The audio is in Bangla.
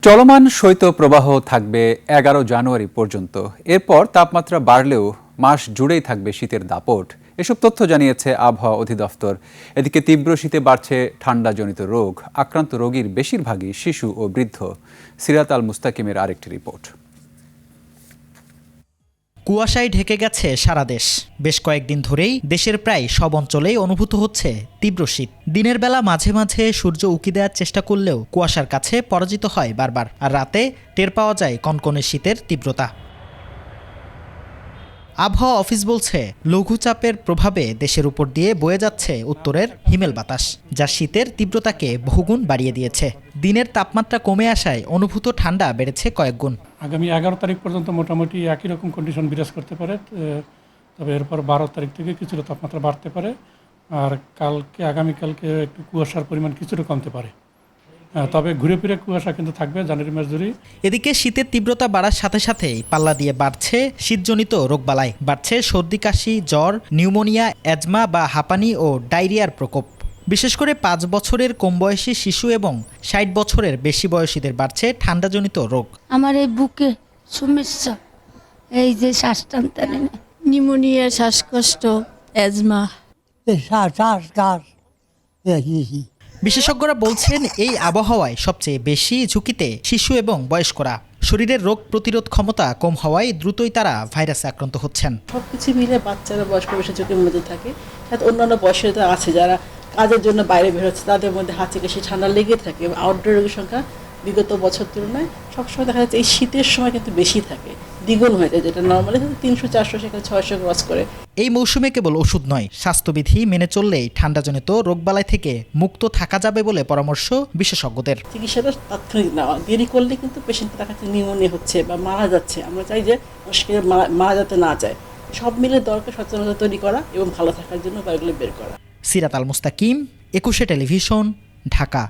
চলমান শৈত্যপ্রবাহ থাকবে 11 জানুয়ারি পর্যন্ত। এরপর তাপমাত্রা বাড়লেও মাস জুড়েই থাকবে শীতের দাপট। এসব তথ্য জানিয়েছে আবহাওয়া অধিদপ্তর। এদিকে তীব্র শীতে বাড়ছে ঠান্ডাজনিত রোগ। আক্রান্ত রোগীর বেশিরভাগই শিশু ও বৃদ্ধ। সিরাত আল মুস্তাকিমের আরেকটি রিপোর্ট। কুয়াশায় ঢেকে গেছে সারা দেশ। বেশ কয়েকদিন ধরেই দেশের প্রায় সব অঞ্চলেই অনুভূত হচ্ছে তীব্র শীত। দিনের বেলা মাঝে মাঝে সূর্য উঁকি দেওয়ার চেষ্টা করলেও কুয়াশার কাছে পরাজিত হয় বারবার। আর রাতে টের পাওয়া যায় কনকনে শীতের তীব্রতা। আবহাওয়া অফিস বলছে, লঘুচাপের প্রভাবে দেশের উপর দিয়ে বয়ে যাচ্ছে উত্তরের হিমেল বাতাস, যা শীতের তীব্রতাকে বহুগুণ বাড়িয়ে দিয়েছে। দিনের তাপমাত্রা কমে আসায় অনুভূত ঠান্ডা বেড়েছে কয়েকগুণ। আগামী 11 তারিখ পর্যন্ত মোটামুটি একই রকম কন্ডিশন বিরাজ করতে পারে। তবে এরপর 12 তারিখ থেকে কিছুটা তাপমাত্রা বাড়তে পারে। আর আগামীকালকে একটু কুয়াশার পরিমাণ কিছুটা কমতে পারে। তবে ঘুরে ফিরে কুয়াশা কিন্তু থাকবে জানুয়ারি মাস জুড়েই। এদিকে শীতের তীব্রতা বাড়ার সাথে সাথেই পাল্লা দিয়ে বাড়ছে শীতজনিত রোগবালাই। বাড়ছে সর্দি, কাশি, জ্বর, নিউমোনিয়া, অ্যাজমা বা হাঁপানি ও ডায়রিয়ার প্রকোপ। বিশেষ করে 5 বছরের কম বয়সী শিশু এবং 60 বছরের বেশি বয়সীদের বাড়ছে ঠান্ডাজনিত রোগ। আমার এই বুকে সমস্যা, এই যে শ্বাস টানতে নিউমোনিয়া, শ্বাসকষ্ট, অ্যাজমা। বিশেষজ্ঞরা বলছেন, এই আবহাওয়ায় সবচেয়ে বেশি ঝুঁকিতে শিশু এবং বয়স্করা। শরীরের রোগ প্রতিরোধ ক্ষমতা কম হওয়ায় দ্রুতই তারা ভাইরাসে আক্রান্ত হচ্ছেন। সবকিছু মিলে বাচ্চারা বয়স্ক বেশি ঝুঁকির মধ্যে থাকে। সাথে অন্যান্য বয়সের আছে যারা কাজের জন্য বাইরে বের হচ্ছে, তাদের মধ্যে হাঁচি কাশি ঠান্ডা লেগে থাকে। এবং আউটডোর রোগীর সংখ্যা বিগত বছর তুলনায় সবসময় দেখা যাচ্ছে এই শীতের সময় কিন্তু বেশি থাকে, দ্বিগুণ হয়ে যায়। যেটা নর্মালি 300-400 সেখানে 600 ক্রস করে। এই মৌসুমে কেবল ওষুধ নয়, স্বাস্থ্যবিধি মেনে চললেই ঠান্ডাজনিত রোগবালাই থেকে মুক্ত থাকা যাবে বলে পরামর্শ বিশেষজ্ঞদের। চিকিৎসাটা তাৎক্ষণিক নেওয়া, দেরি করলে কিন্তু পেশেন্ট দেখা যাচ্ছে নিউমোনিয়া হচ্ছে বা মারা যাচ্ছে। আমরা চাই যে মুশকিলে মারা যেতে না যায়। সব মিলে দরকার সচেতনতা তৈরি করা এবং ভালো থাকার জন্য উপায়গুলো বের করা। সিরাত আল মুস্তাকিম, 21 টেলিভিশন, ঢাকা।